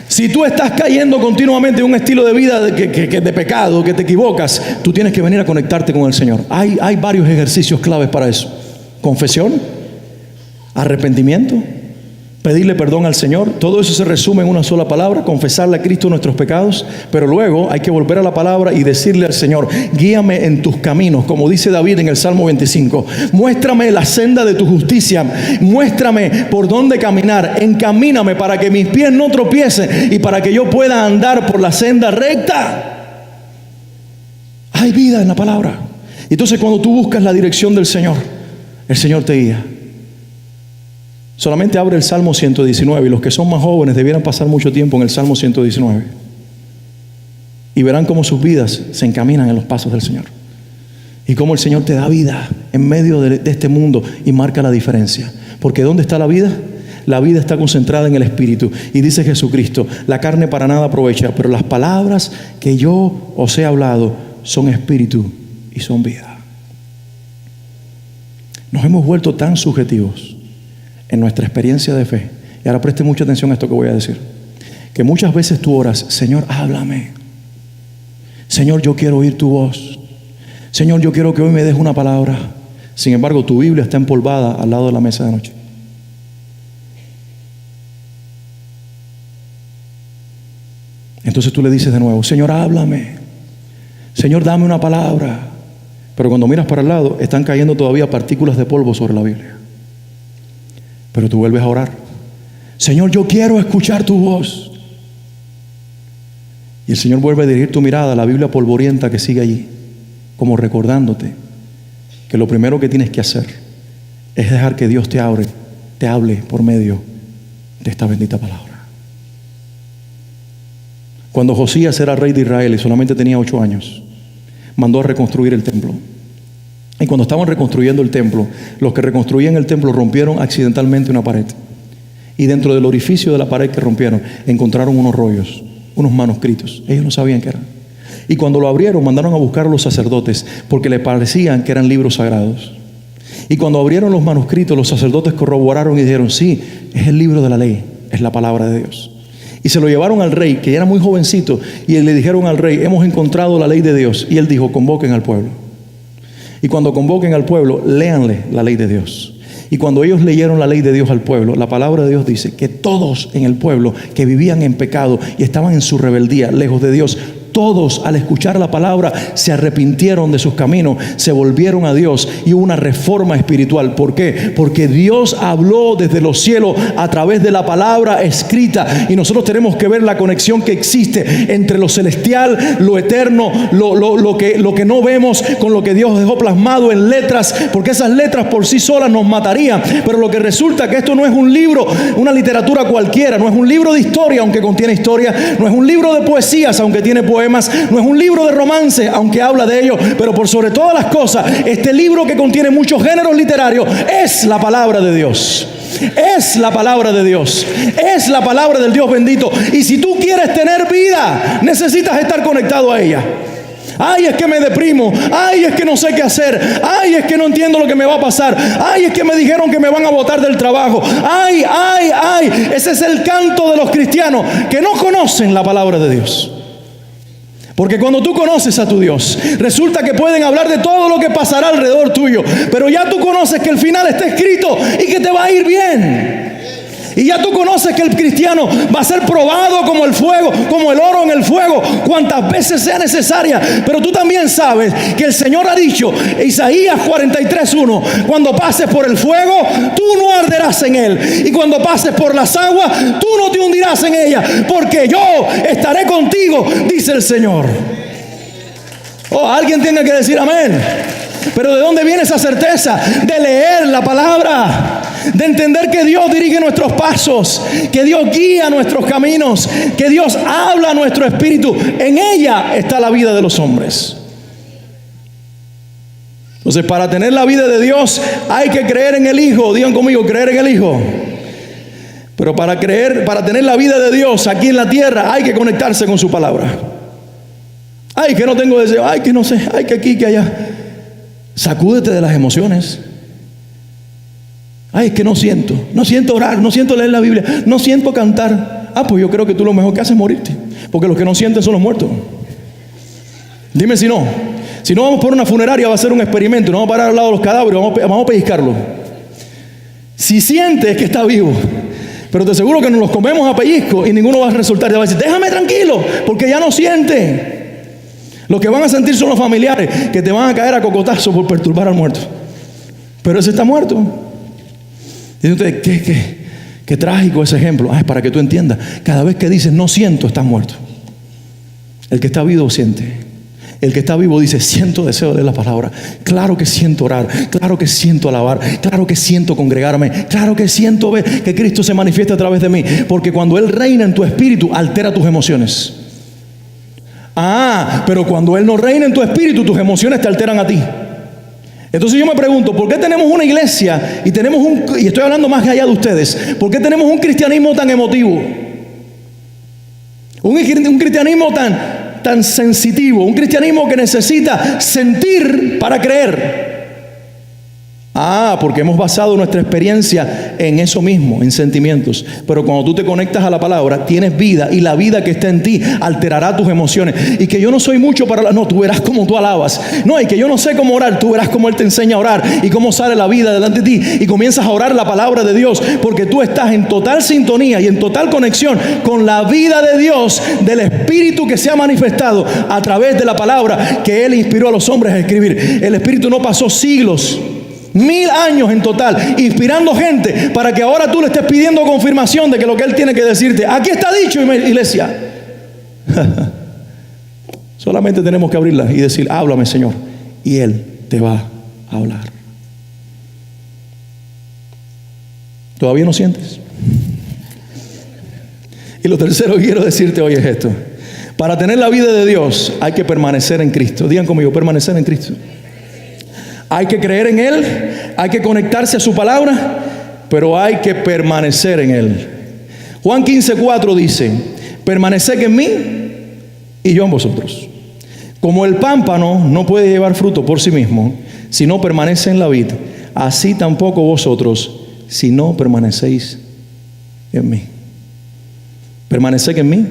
Si tú estás cayendo continuamente en un estilo de vida de pecado, que te equivocas, tú tienes que venir a conectarte con el Señor. Hay varios ejercicios claves para eso. Confesión, arrepentimiento, pedirle perdón al Señor. Todo eso se resume en una sola palabra: confesarle a Cristo nuestros pecados. Pero luego hay que volver a la palabra y decirle al Señor, guíame en tus caminos, como dice David en el Salmo 25. Muéstrame la senda de tu justicia, muéstrame por dónde caminar, encamíname para que mis pies no tropiecen y para que yo pueda andar por la senda recta. Hay vida en la palabra. Entonces cuando tú buscas la dirección del Señor, el Señor te guía. Solamente abre el Salmo 119, y los que son más jóvenes debieran pasar mucho tiempo en el Salmo 119 y verán cómo sus vidas se encaminan en los pasos del Señor y cómo el Señor te da vida en medio de este mundo y marca la diferencia. Porque ¿dónde está la vida? La vida está concentrada en el Espíritu. Y dice Jesucristo, la carne para nada aprovecha, pero las palabras que yo os he hablado son espíritu y son vida. Nos hemos vuelto tan subjetivos en nuestra experiencia de fe. Y ahora preste mucha atención a esto que voy a decir. Que muchas veces tú oras, Señor, háblame. Señor, yo quiero oír tu voz. Señor, yo quiero que hoy me des una palabra. Sin embargo, tu Biblia está empolvada al lado de la mesa de noche. Entonces tú le dices de nuevo, Señor, háblame. Señor, dame una palabra. Pero cuando miras para el lado, están cayendo todavía partículas de polvo sobre la Biblia. Pero tú vuelves a orar. Señor, yo quiero escuchar tu voz. Y el Señor vuelve a dirigir tu mirada a la Biblia polvorienta que sigue allí, como recordándote que lo primero que tienes que hacer es dejar que Dios te hable por medio de esta bendita palabra. Cuando Josías era rey de Israel y solamente tenía 8 años, mandó a reconstruir el templo. Y cuando estaban reconstruyendo el templo, los que reconstruían el templo rompieron accidentalmente una pared. Y dentro del orificio de la pared que rompieron, encontraron unos rollos, unos manuscritos. Ellos no sabían qué eran. Y cuando lo abrieron, mandaron a buscar a los sacerdotes, porque les parecían que eran libros sagrados. Y cuando abrieron los manuscritos, los sacerdotes corroboraron y dijeron: sí, es el libro de la ley, es la palabra de Dios. Y se lo llevaron al rey, que era muy jovencito, y le dijeron al rey: hemos encontrado la ley de Dios. Y él dijo: convoquen al pueblo. Y cuando convoquen al pueblo, léanle la ley de Dios. Y cuando ellos leyeron la ley de Dios al pueblo, la palabra de Dios dice que todos en el pueblo que vivían en pecado y estaban en su rebeldía, lejos de Dios, todos al escuchar la palabra se arrepintieron de sus caminos, se volvieron a Dios y hubo una reforma espiritual. ¿Por qué? Porque Dios habló desde los cielos a través de la palabra escrita, y nosotros tenemos que ver la conexión que existe entre lo celestial, lo eterno, lo que no vemos, con lo que Dios dejó plasmado en letras, porque esas letras por sí solas nos matarían. Pero lo que resulta que esto no es un libro, una literatura cualquiera, no es un libro de historia aunque contiene historia, no es un libro de poesías aunque tiene poemas, no es un libro de romance aunque habla de ello, pero por sobre todas las cosas, este libro que contiene muchos géneros literarios es la palabra de Dios. Es la palabra de Dios, es la palabra del Dios bendito. Y si tú quieres tener vida, necesitas estar conectado a ella. Ay, es que me deprimo. Ay, es que no sé qué hacer. Ay, es que no entiendo lo que me va a pasar. Ay, es que me dijeron que me van a botar del trabajo. Ay, ay, ay. Ese es el canto de los cristianos que no conocen la palabra de Dios. Porque cuando tú conoces a tu Dios, resulta que pueden hablar de todo lo que pasará alrededor tuyo, pero ya tú conoces que el final está escrito y que te va a ir bien. Y ya tú conoces que el cristiano va a ser probado como el fuego, como el oro en el fuego, cuantas veces sea necesaria. Pero tú también sabes que el Señor ha dicho, Isaías 43:1, cuando pases por el fuego, tú no arderás en él. Y cuando pases por las aguas, tú no te hundirás en ellas, porque yo estaré contigo, dice el Señor. Oh, alguien tiene que decir amén. Pero ¿de dónde viene esa certeza? De leer la palabra, de entender que Dios dirige nuestros pasos, que Dios guía nuestros caminos, que Dios habla a nuestro espíritu. En ella está la vida de los hombres. Entonces, para tener la vida de Dios hay que creer en el Hijo. Digan conmigo, creer en el Hijo. Pero para tener la vida de Dios aquí en la tierra hay que conectarse con su palabra. Ay, que no tengo deseo. Ay, que no sé. Ay, que aquí, que allá. Sacúdete de las emociones. Ay, es que no siento orar, no siento leer la Biblia, no siento cantar. Ah, pues yo creo que tú lo mejor que haces es morirte, porque los que no sienten son los muertos. Dime si no vamos por una funeraria, va a ser un experimento, no vamos a parar al lado de los cadáveres, vamos a pellizcarlo. Si sientes que está vivo, pero te aseguro que nos los comemos a pellizco y ninguno va a resultar, te va a decir, déjame tranquilo, porque ya no siente. Los que van a sentir son los familiares, que te van a caer a cocotazo por perturbar al muerto. Pero ese está muerto. Dicen ustedes, qué trágico ese ejemplo. Es para que tú entiendas. Cada vez que dices no siento, estás muerto. El que está vivo siente. El que está vivo dice, siento deseo de leer la palabra. Claro que siento orar. Claro que siento alabar. Claro que siento congregarme. Claro que siento ver que Cristo se manifiesta a través de mí. Porque cuando Él reina en tu espíritu, altera tus emociones. Ah, pero cuando Él no reina en tu espíritu, tus emociones te alteran a ti. Entonces yo me pregunto, ¿por qué tenemos una iglesia y estoy hablando más allá de ustedes, ¿por qué tenemos un cristianismo tan emotivo? Un cristianismo tan sensitivo, un cristianismo que necesita sentir para creer. Ah, porque hemos basado nuestra experiencia en eso mismo, en sentimientos. Pero cuando tú te conectas a la palabra, tienes vida, y la vida que está en ti alterará tus emociones. Y que yo no soy mucho para no, tú verás cómo tú alabas. No, y que yo no sé cómo orar, tú verás cómo Él te enseña a orar y cómo sale la vida delante de ti. Y comienzas a orar la palabra de Dios, porque tú estás en total sintonía y en total conexión con la vida de Dios, del Espíritu que se ha manifestado a través de la palabra que Él inspiró a los hombres a escribir. El Espíritu no pasó siglos, 1000 años en total, inspirando gente para que ahora tú le estés pidiendo confirmación de que lo que Él tiene que decirte, aquí está dicho, iglesia. Solamente tenemos que abrirla y decir, háblame, Señor. Y Él te va a hablar. ¿Todavía no sientes? Y lo tercero que quiero decirte hoy es esto. Para tener la vida de Dios hay que permanecer en Cristo. Digan conmigo, permanecer en Cristo. Hay que creer en Él, hay que conectarse a su palabra, pero hay que permanecer en Él. Juan 15:4 dice, permaneced en mí y yo en vosotros. Como el pámpano no puede llevar fruto por sí mismo, si no permanece en la vid, así tampoco vosotros, si no permanecéis en mí. Permaneced en mí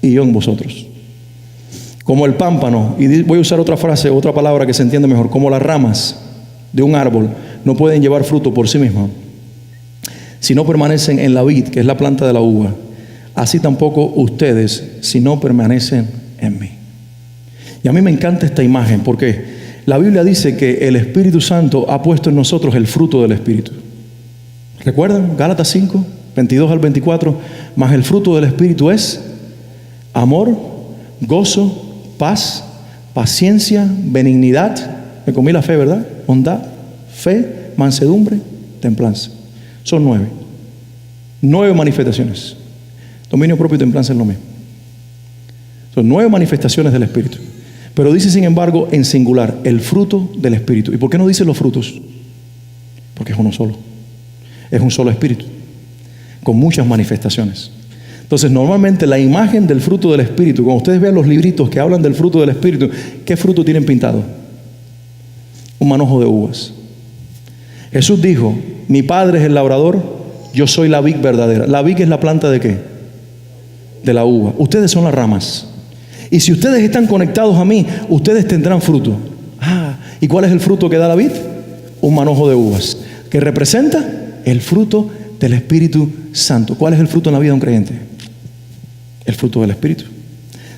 y yo en vosotros. Como el pámpano, y voy a usar otra frase, otra palabra que se entiende mejor, como las ramas de un árbol no pueden llevar fruto por sí mismas, si no permanecen en la vid, que es la planta de la uva, así tampoco ustedes, si no permanecen en mí. Y a mí me encanta esta imagen, porque la Biblia dice que el Espíritu Santo ha puesto en nosotros el fruto del Espíritu. ¿Recuerdan? Gálatas 5, 22 al 24, mas el fruto del Espíritu es amor, gozo, paz, paciencia, benignidad, me comí la fe, ¿verdad? Bondad, fe, mansedumbre, templanza. Son 9 manifestaciones. Dominio propio y templanza es lo mismo. Son 9 manifestaciones del Espíritu. Pero dice, sin embargo, en singular, el fruto del Espíritu. ¿Y por qué no dice los frutos? Porque es uno solo. Es un solo Espíritu, con muchas manifestaciones. Entonces, normalmente la imagen del fruto del Espíritu, cuando ustedes vean los libritos que hablan del fruto del Espíritu, ¿qué fruto tienen pintado? Un manojo de uvas. Jesús dijo, mi Padre es el labrador, yo soy la vid verdadera. ¿La vid es la planta de qué? De la uva. Ustedes son las ramas. Y si ustedes están conectados a mí, ustedes tendrán fruto. ¿Y cuál es el fruto que da la vid? Un manojo de uvas, que representa el fruto del Espíritu Santo. ¿Cuál es el fruto en la vida de un creyente? El fruto del Espíritu.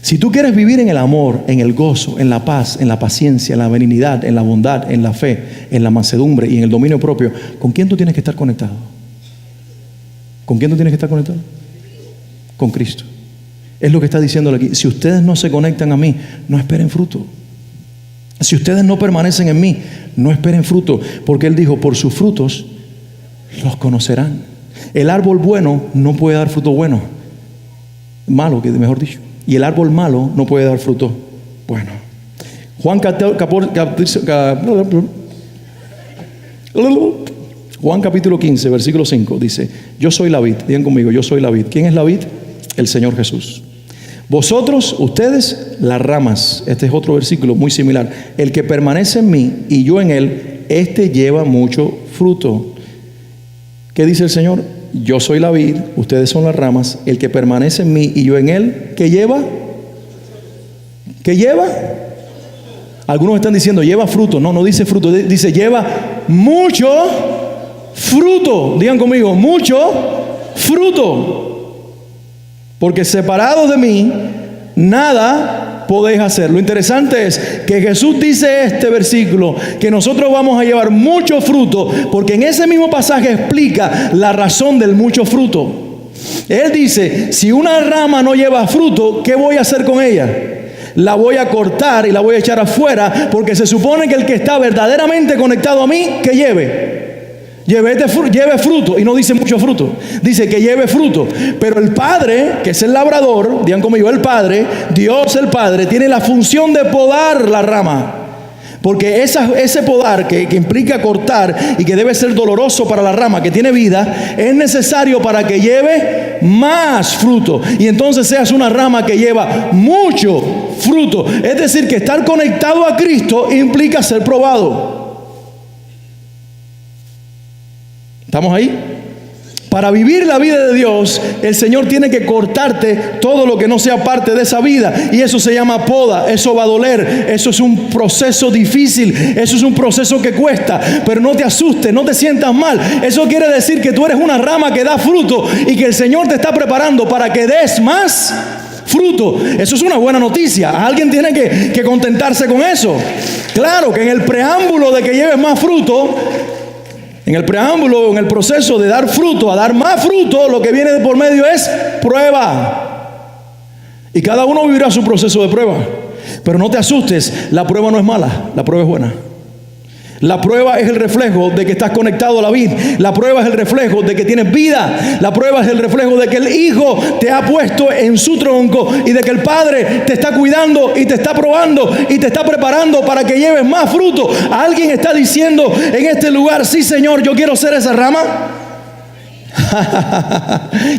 Si tú quieres vivir en el amor, en el gozo, en la paz, en la paciencia, en la benignidad, en la bondad, en la fe, en la mansedumbre y en el dominio propio, ¿con quién tú tienes que estar conectado? ¿Con quién tú tienes que estar conectado? Con Cristo. Es lo que está diciéndole aquí. Si ustedes no se conectan a mí, no esperen fruto. Si ustedes no permanecen en mí, no esperen fruto. Porque Él dijo, por sus frutos los conocerán. El árbol bueno no puede dar fruto bueno. Malo, que mejor dicho. Y el árbol malo no puede dar fruto bueno. Juan capítulo 15, versículo 5 dice, yo soy la vid. Digan conmigo, yo soy la vid. ¿Quién es la vid? El Señor Jesús. Vosotros, ustedes, las ramas. Este es otro versículo muy similar. El que permanece en mí y yo en él, este lleva mucho fruto. ¿Qué dice el Señor? Yo soy la vid, ustedes son las ramas. El que permanece en mí y yo en él, ¿qué lleva? ¿Qué lleva? Algunos están diciendo, lleva fruto. No, no dice fruto, dice lleva mucho fruto. Digan conmigo, mucho fruto. Porque separados de mí, nada podéis hacer. Lo interesante es que Jesús dice este versículo, que nosotros vamos a llevar mucho fruto, porque en ese mismo pasaje explica la razón del mucho fruto. Él dice, si una rama no lleva fruto, ¿qué voy a hacer con ella? La voy a cortar y la voy a echar afuera, porque se supone que el que está verdaderamente conectado a mí, que lleve fruto. Y no dice mucho fruto, dice que lleve fruto. Pero el Padre, que es el labrador, digan conmigo, el Padre, Dios el Padre, tiene la función de podar la rama. Porque ese podar que implica cortar y que debe ser doloroso para la rama que tiene vida, es necesario para que lleve más fruto. Y entonces seas una rama que lleva mucho fruto. Es decir, que estar conectado a Cristo implica ser probado. ¿Estamos ahí? Para vivir la vida de Dios, el Señor tiene que cortarte todo lo que no sea parte de esa vida. Y eso se llama poda. Eso va a doler. Eso es un proceso difícil. Eso es un proceso que cuesta. Pero no te asustes, no te sientas mal. Eso quiere decir que tú eres una rama que da fruto y que el Señor te está preparando para que des más fruto. Eso es una buena noticia. Alguien tiene que contentarse con eso. Claro que en el preámbulo de que lleves más fruto, en el preámbulo, en el proceso de dar fruto, a dar más fruto, lo que viene de por medio es prueba. Y cada uno vivirá su proceso de prueba. Pero no te asustes, la prueba no es mala, la prueba es buena. La prueba es el reflejo de que estás conectado a la vid. La prueba es el reflejo de que tienes vida. La prueba es el reflejo de que el Hijo te ha puesto en su tronco y de que el Padre te está cuidando y te está probando y te está preparando para que lleves más fruto. Alguien está diciendo en este lugar: sí, Señor, yo quiero ser esa rama.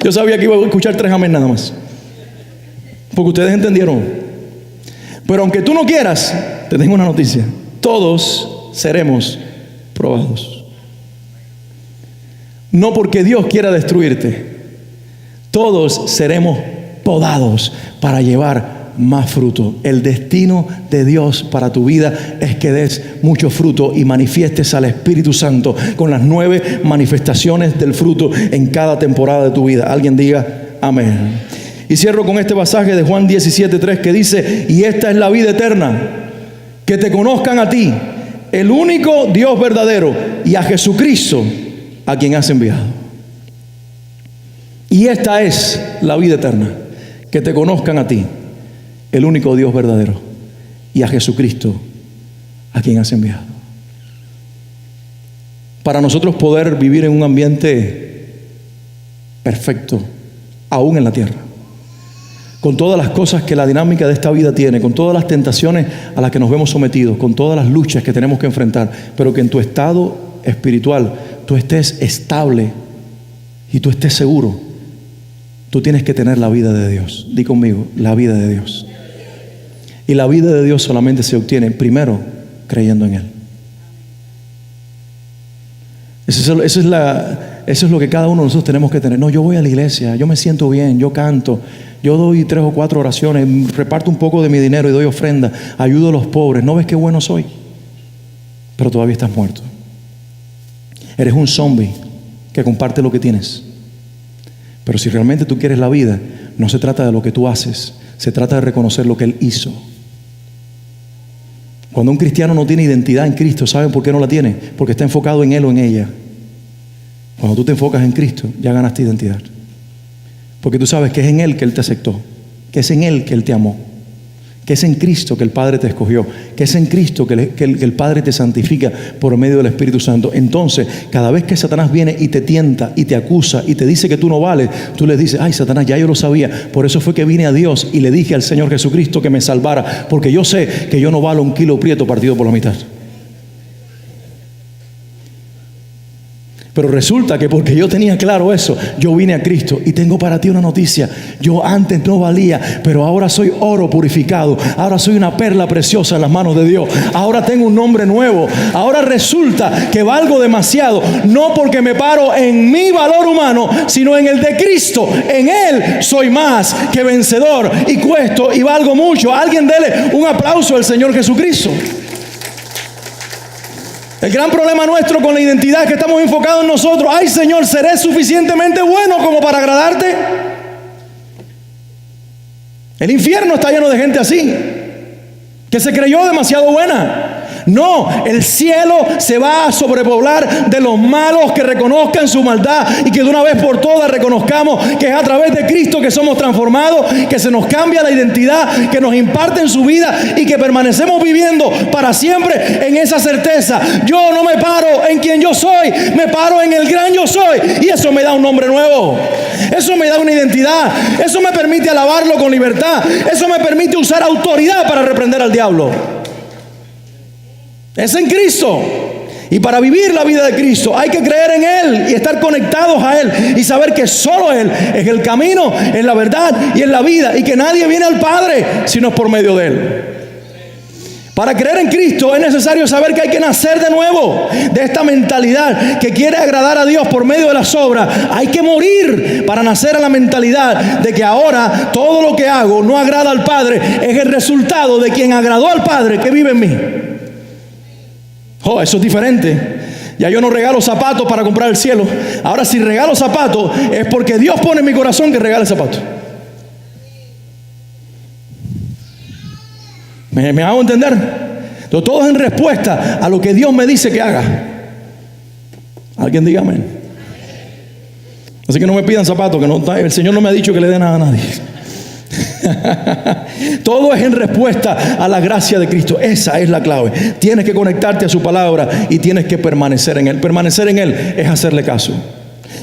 Yo sabía que iba a escuchar 3 amén nada más, porque ustedes entendieron. Pero aunque tú no quieras, te tengo una noticia: todos seremos probados. No porque Dios quiera destruirte, todos seremos podados para llevar más fruto. El destino de Dios para tu vida es que des mucho fruto y manifiestes al Espíritu Santo con las 9 manifestaciones del fruto en cada temporada de tu vida. Alguien diga amén. Y cierro con este pasaje de Juan 17:3 que dice: y esta es la vida eterna, que te conozcan a ti, el único Dios verdadero, y a Jesucristo, a quien has enviado. Y esta es la vida eterna, que te conozcan a ti, el único Dios verdadero, y a Jesucristo, a quien has enviado. Para nosotros poder vivir en un ambiente perfecto, aún en la tierra, con todas las cosas que la dinámica de esta vida tiene, con todas las tentaciones a las que nos vemos sometidos, con todas las luchas que tenemos que enfrentar, pero que en tu estado espiritual tú estés estable y tú estés seguro, tú tienes que tener la vida de Dios. Di conmigo: la vida de Dios. Y la vida de Dios solamente se obtiene primero creyendo en Él. Eso es lo que cada uno de nosotros tenemos que tener. No, yo voy a la iglesia, yo me siento bien, yo canto, yo doy 3 o 4 oraciones, reparto un poco de mi dinero y doy ofrenda, ayudo a los pobres. ¿No ves qué bueno soy? Pero todavía estás muerto. Eres un zombie que comparte lo que tienes. Pero si realmente tú quieres la vida, no se trata de lo que tú haces, se trata de reconocer lo que Él hizo. Cuando un cristiano no tiene identidad en Cristo, ¿saben por qué no la tiene? Porque está enfocado en Él o en ella. Cuando tú te enfocas en Cristo, ya ganaste identidad. Porque tú sabes que es en Él que Él te aceptó, que es en Él que Él te amó, que es en Cristo que el Padre te escogió, que es en Cristo que el Padre te santifica por medio del Espíritu Santo. Entonces, cada vez que Satanás viene y te tienta y te acusa y te dice que tú no vales, tú le dices: ay, Satanás, ya yo lo sabía, por eso fue que vine a Dios y le dije al Señor Jesucristo que me salvara, porque yo sé que yo no valo un kilo prieto partido por la mitad. Pero resulta que porque yo tenía claro eso, yo vine a Cristo. Y tengo para ti una noticia: yo antes no valía, pero ahora soy oro purificado. Ahora soy una perla preciosa en las manos de Dios. Ahora tengo un nombre nuevo. Ahora resulta que valgo demasiado, no porque me paro en mi valor humano, sino en el de Cristo. En Él soy más que vencedor y cuesto y valgo mucho. Alguien dele un aplauso al Señor Jesucristo. El gran problema nuestro con la identidad es que estamos enfocados en nosotros. Ay, Señor, ¿seré suficientemente bueno como para agradarte? El infierno está lleno de gente así, que se creyó demasiado buena. No, el cielo se va a sobrepoblar de los malos que reconozcan su maldad y que de una vez por todas reconozcamos que es a través de Cristo que somos transformados, que se nos cambia la identidad, que nos imparten su vida y que permanecemos viviendo para siempre en esa certeza. Yo no me paro en quien yo soy, me paro en el gran yo soy, y eso me da un nombre nuevo, eso me da una identidad, eso me permite alabarlo con libertad, eso me permite usar autoridad para reprender al diablo. Es en Cristo. Y para vivir la vida de Cristo hay que creer en Él y estar conectados a Él y saber que solo Él es el camino, es la verdad y es la vida, y que nadie viene al Padre si no es por medio de Él. Para creer en Cristo es necesario saber que hay que nacer de nuevo de esta mentalidad que quiere agradar a Dios por medio de las obras. Hay que morir para nacer a la mentalidad de que ahora todo lo que hago no agrada al Padre, es el resultado de quien agradó al Padre que vive en mí. Oh, eso es diferente. Ya yo no regalo zapatos para comprar el cielo. Ahora, si regalo zapatos, es porque Dios pone en mi corazón que regale zapatos. ¿Me hago entender? Entonces, todo es en respuesta a lo que Dios me dice que haga. Alguien diga amén. Así que no me pidan zapatos, que no, el Señor no me ha dicho que le dé nada a nadie. Todo es en respuesta a la gracia de Cristo. Esa es la clave. Tienes que conectarte a su palabra y tienes que permanecer en Él. Permanecer en Él es hacerle caso.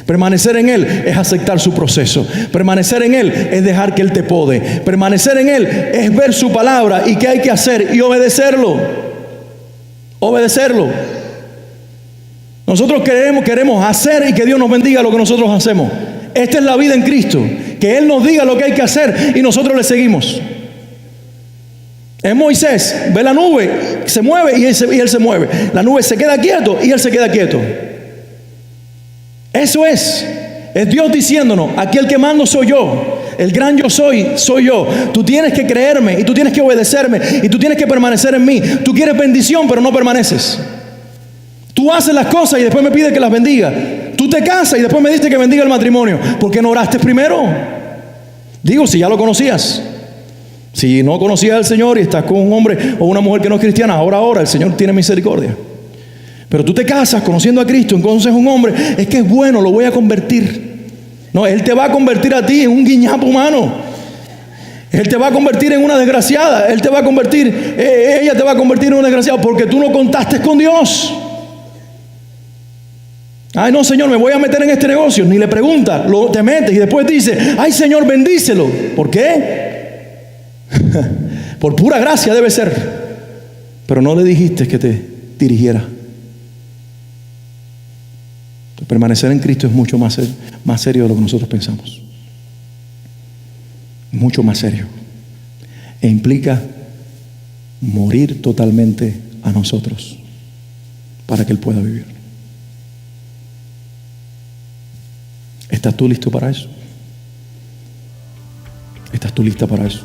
Permanecer en Él es aceptar su proceso. Permanecer en Él es dejar que Él te pode. Permanecer en Él es ver su palabra y qué hay que hacer y obedecerlo. Obedecerlo. Nosotros queremos hacer y que Dios nos bendiga lo que nosotros hacemos. Esta es la vida en Cristo. Que Él nos diga lo que hay que hacer y nosotros le seguimos. Es Moisés, ve la nube, se mueve y él se mueve. La nube se queda quieto y Él se queda quieto. Eso es Dios diciéndonos: aquí el que mando soy yo, el gran yo soy yo. Tú tienes que creerme y tú tienes que obedecerme y tú tienes que permanecer en mí. Tú quieres bendición pero no permaneces. Tú haces las cosas y después me pides que las bendiga. Tú te casas y después me diste que bendiga el matrimonio. ¿Por qué no oraste primero? Digo, si ya lo conocías. Si no conocías al Señor y estás con un hombre o una mujer que no es cristiana, ahora el Señor tiene misericordia. Pero tú te casas conociendo a Cristo, entonces un hombre, es que es bueno, lo voy a convertir. No, Él te va a convertir a ti en un guiñapo humano. Él te va a convertir en una desgraciada. Ella te va a convertir en una desgraciada porque tú no contaste con Dios. Ay, no, Señor, me voy a meter en este negocio. Ni le pregunta, te metes y después dice: ay, Señor, bendícelo. ¿Por qué? Por pura gracia debe ser. Pero no le dijiste que te dirigiera. Permanecer en Cristo es mucho más serio de lo que nosotros pensamos. Mucho más serio. E implica morir totalmente a nosotros para que Él pueda vivir. ¿Estás tú listo para eso? ¿Estás tú lista para eso?